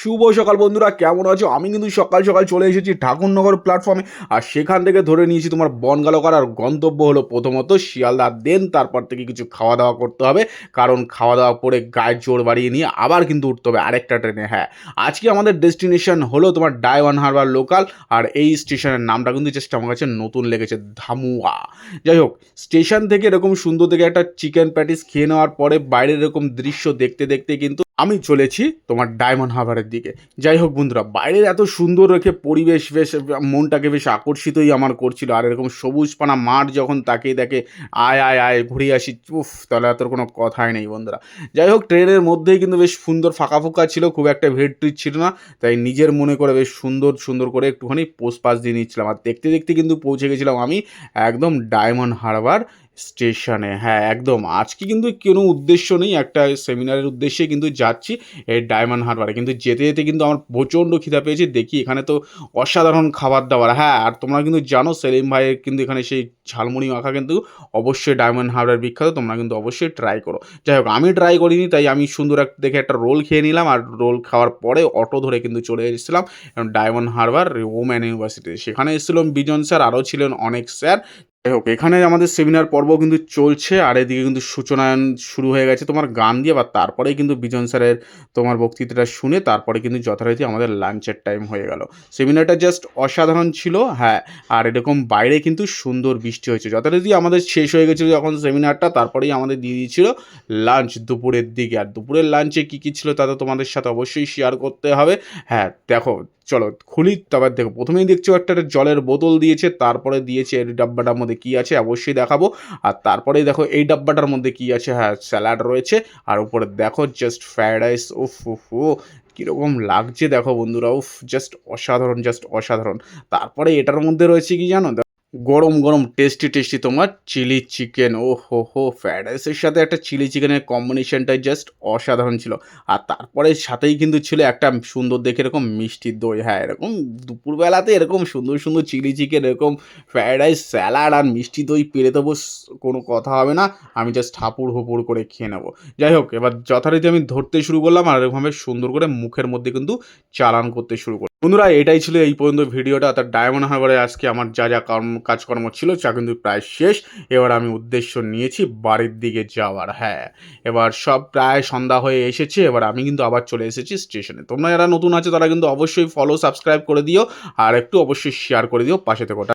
শুভ সকাল বন্ধুরা, কেমন আছো? আমি কিন্তু সকাল সকাল চলে এসেছি ঠাকুরনগর প্ল্যাটফর্মে। আর সেখান থেকে ধরে নিয়েছি তোমার বনগাঁ। আর গন্তব্য হলো প্রথমত শিয়ালদা, দেন তারপর থেকে কিছু খাওয়া দাওয়া করতে হবে, কারণ খাওয়া দাওয়া করে গায়ের জোর বাড়িয়ে নিয়ে আবার কিন্তু উঠতে হবে আরেকটা ট্রেনে। হ্যাঁ, আজকে আমাদের ডেস্টিনেশন হলো তোমার ডায়মন্ড হারবার লোকাল। আর এই স্টেশনের নামটা কিন্তু জাস্ট আমার কাছে নতুন লেগেছে, ধামুয়া। যাই হোক, স্টেশন থেকে এরকম সুন্দর থেকে একটা চিকেন প্যাটিস খেয়ে নেওয়ার পরে বাইরের এরকম দৃশ্য দেখতে দেখতে কিন্তু আমি চলেছি তোমার ডায়মন্ড হারবারের দিকে। যাই হোক বন্ধুরা, বাইরের এত সুন্দর রেখে পরিবেশ বেশ মনটাকে বেশ আকর্ষিতই আমার করছিল। আর এরকম সবুজপানা মাঠ যখন তাকিয়ে দেখে আয় আয় আয় ঘুরে আসি, উফ, তাহলে এত কোনো কথাই নেই বন্ধুরা। যাই হোক, ট্রেনের মধ্যেই কিন্তু বেশ সুন্দর ফাঁকা ফোঁকা ছিল, খুব একটা ভিড় টিড় ছিল না। তাই নিজের মনে করে বেশ সুন্দর সুন্দর করে একটুখানি পোজ পাস দিয়ে নিচ্ছিলাম। আর দেখতে দেখতে কিন্তু পৌঁছে গেছিলাম আমি একদম ডায়মন্ড হারবার স্টেশনে। হ্যাঁ, একদম আজকে কিন্তু কোনো উদ্দেশ্য নেই, একটা সেমিনারের উদ্দেশ্যে কিন্তু যাচ্ছি এই ডায়মন্ড হারবারে। কিন্তু যেতে যেতে কিন্তু আমার প্রচণ্ড খিদা পেয়েছে। দেখি এখানে তো অসাধারণ খাবার দাবার। হ্যাঁ, আর তোমরা কিন্তু জানো সেলিম ভাইয়ের কিন্তু এখানে সেই ঝালমুড়ি মাখা কিন্তু অবশ্যই ডায়মন্ড হারবার বিখ্যাত। তোমরা কিন্তু অবশ্যই ট্রাই করো। যাই হোক, আমি ট্রাই করিনি, তাই আমি সুন্দর দেখে একটা রোল খেয়ে নিলাম। আর রোল খাওয়ার পরে অটো ধরে কিন্তু চলে এসেছিলাম ডায়মন্ড হারবার ওম্যান ইউনিভার্সিটি। সেখানে এসেছিলাম বিজন স্যার, আরও ছিলেন অনেক স্যার। যাই হোক, এখানে আমাদের সেমিনার পর্ব কিন্তু চলছে। আর এদিকে কিন্তু সূচনায়ন শুরু হয়ে গেছে তোমার গান দিয়ে। বা তারপরেই কিন্তু বিজন স্যারের তোমার বক্তৃতাটা শুনে তারপরে কিন্তু যথারীতি আমাদের লাঞ্চের টাইম হয়ে গেল। সেমিনারটা জাস্ট অসাধারণ ছিল। হ্যাঁ, আর এরকম বাইরে কিন্তু সুন্দর বৃষ্টি হয়েছে। যথারীতি আমাদের শেষ হয়ে গেছিলো যখন সেমিনারটা, তারপরেই আমাদের দিয়ে দিয়েছিল লাঞ্চ দুপুরের দিকে। আর দুপুরের লাঞ্চে কী কী ছিল তা তো তোমাদের সাথে অবশ্যই শেয়ার করতে হবে। হ্যাঁ দেখো, চলো খুলি। তারপর দেখো, প্রথমেই দেখছো একটা জলের বোতল দিয়েছে, তারপরে দিয়েছে এর ডাব্বাটার মধ্যে কী আছে অবশ্যই দেখাবো। আর তারপরেই দেখো এই ডাব্বাটার মধ্যে কী আছে। হ্যাঁ, স্যালাড রয়েছে। আর উপরে দেখো জাস্ট ফ্রায়েড রাইস। উফ উফ ও কীরকম লাগছে দেখো বন্ধুরা, উফ, জাস্ট অসাধারণ, জাস্ট অসাধারণ। তারপরে এটার মধ্যে রয়েছে কি জানো, গরম গরম টেস্টি টেস্টি তোমার চিলি চিকেন। ও হো হো, ফ্রায়েড রাইসের সাথে একটা চিলি চিকেনের কম্বিনেশনটাই জাস্ট অসাধারণ ছিল। আর তারপরে সাথেই কিন্তু ছিল একটা সুন্দর দেখে এরকম মিষ্টি দই। হ্যাঁ, এরকম দুপুরবেলাতে এরকম সুন্দর সুন্দর চিলি চিকেন, এরকম ফ্রায়েড রাইস, স্যালাড আর মিষ্টি দই পেরে দেবো, কোনো কথা হবে না। আমি জাস্ট হাপুড় হুপুড় করে খেয়ে নেবো। যাই হোক, এবার যথারীতি আমি ধরতে শুরু করলাম আর এরকমভাবে সুন্দর করে মুখের মধ্যে কিন্তু চালান করতে শুরু করলাম। বন্ধুরা, এটাই ছিল এই পর্যন্ত ভিডিওটা। অর্থাৎ ডায়মন্ড হারবারে আজকে আমার যা যা কাজকর্ম ছিল তা কিন্তু প্রায় শেষ। এবার আমি উদ্দেশ্য নিয়েছি বাড়ির দিকে যাওয়ার। হ্যাঁ, এবার সব প্রায় সন্ধ্যা হয়ে এসেছে। এবার আমি কিন্তু আবার চলে এসেছি স্টেশনে। তোমরা যারা নতুন আছো তারা কিন্তু অবশ্যই ফলো সাবস্ক্রাইব করে দিও, আর একটু অবশ্যই শেয়ার করে দিও পাশে থেকে।